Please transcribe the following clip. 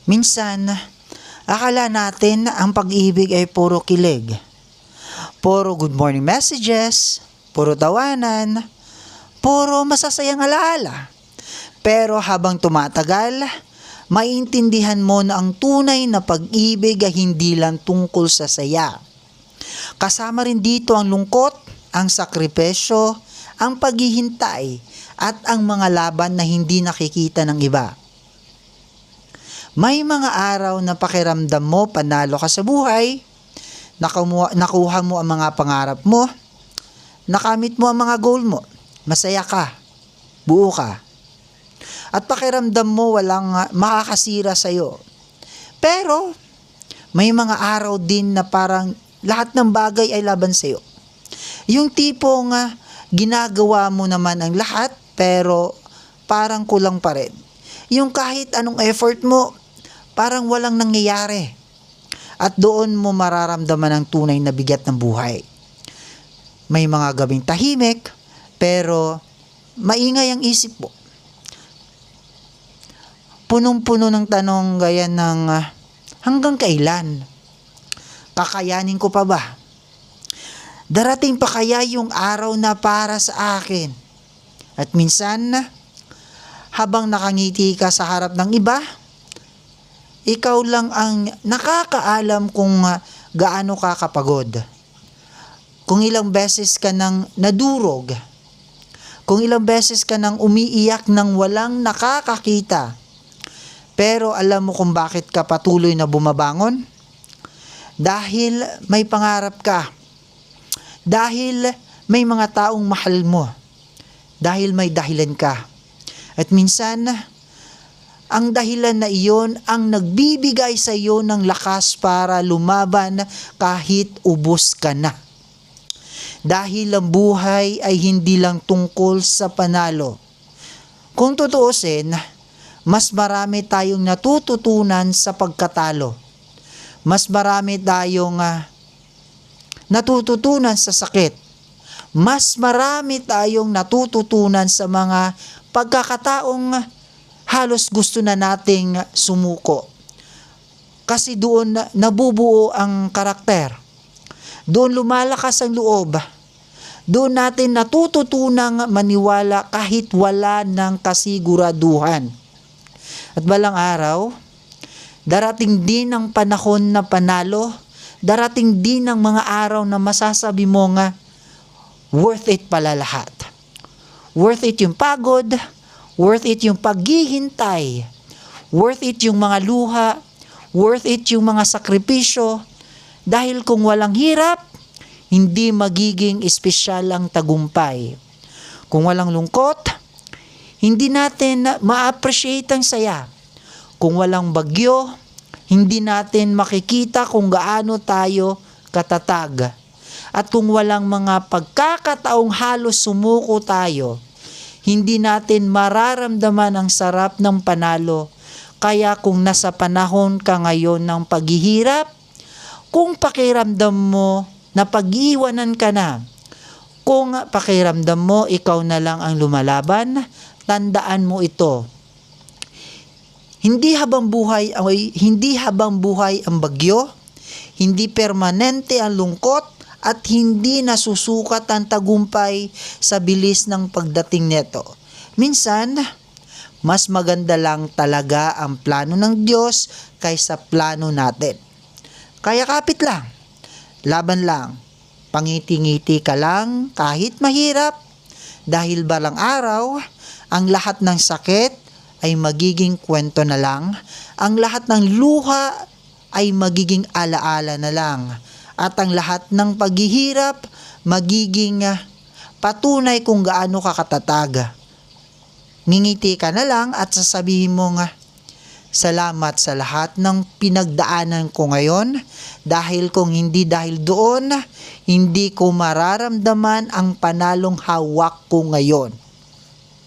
Minsan, akala natin na ang pag-ibig ay puro kilig, puro good morning messages, puro tawanan, puro masasayang alaala. Pero habang tumatagal, maintindihan mo na ang tunay na pag-ibig ay hindi lang tungkol sa saya. Kasama rin dito ang lungkot, ang sakripisyo, ang paghihintay, at ang mga laban na hindi nakikita ng iba. May mga araw na pakiramdam mo panalo ka sa buhay, nakuha mo ang mga pangarap mo, nakamit mo ang mga goal mo, masaya ka, buo ka. At pakiramdam mo walang makakasira sa'yo. Pero may mga araw din na parang lahat ng bagay ay laban sa'yo. Yung tipong ginagawa mo naman ang lahat pero parang kulang pa rin. Yung kahit anong effort mo, parang walang nangyayari. At doon mo mararamdaman ang tunay na bigat ng buhay. May mga gabing tahimik, pero maingay ang isip mo. Punong-puno ng tanong gaya ng hanggang kailan? Kakayanin ko pa ba? Darating pa kaya yung araw na para sa akin? At minsan, habang nakangiti ka sa harap ng iba, ikaw lang ang nakakaalam kung gaano ka kapagod. Kung ilang beses ka nang nadurog. Kung ilang beses ka nang umiiyak nang walang nakakakita. Pero alam mo kung bakit ka patuloy na bumabangon? Dahil may pangarap ka. Dahil may mga taong mahal mo. Dahil may dahilan ka. At minsan, ang dahilan na iyon ang nagbibigay sa iyo ng lakas para lumaban kahit ubos ka na. Dahil ang buhay ay hindi lang tungkol sa panalo. Kung tutuusin, mas marami tayong natututunan sa pagkatalo. Mas marami tayong natututunan sa sakit. Mas marami tayong natututunan sa mga pagkakataong halos gusto na nating sumuko. Kasi doon nabubuo ang karakter. Doon lumalakas ang loob. Doon natin natututunang maniwala kahit wala ng kasiguraduhan. At balang araw, darating din ang panahon na panalo, darating din ang mga araw na masasabi mo nga, worth it pala lahat. Worth it yung pagod, worth it yung paghihintay, worth it yung mga luha, worth it yung mga sakripisyo, dahil kung walang hirap, hindi magiging espesyal ang tagumpay. Kung walang lungkot, hindi natin ma-appreciate ang saya. Kung walang bagyo, hindi natin makikita kung gaano tayo katatag. At kung walang mga pagkakataong halos sumuko tayo, hindi natin mararamdaman ang sarap ng panalo. Kaya kung nasa panahon ka ngayon ng paghihirap, kung pakiramdam mo na pag-iwanan ka na, kung pakiramdam mo ikaw na lang ang lumalaban, tandaan mo ito. Hindi habang buhay ang bagyo, hindi permanente ang lungkot, at hindi nasusukat ang tagumpay sa bilis ng pagdating nito. Minsan, mas maganda lang talaga ang plano ng Diyos kaysa plano natin. Kaya kapit lang, laban lang, pangiti-ngiti ka lang kahit mahirap, dahil balang araw, ang lahat ng sakit ay magiging kwento na lang, ang lahat ng luha ay magiging alaala na lang. At ang lahat ng paghihirap magiging patunay kung gaano ka katatag. Ngingiti ka na lang at sasabihin mo nga, salamat sa lahat ng pinagdaanan ko ngayon, dahil kung hindi dahil doon, hindi ko mararamdaman ang panalong hawak ko ngayon.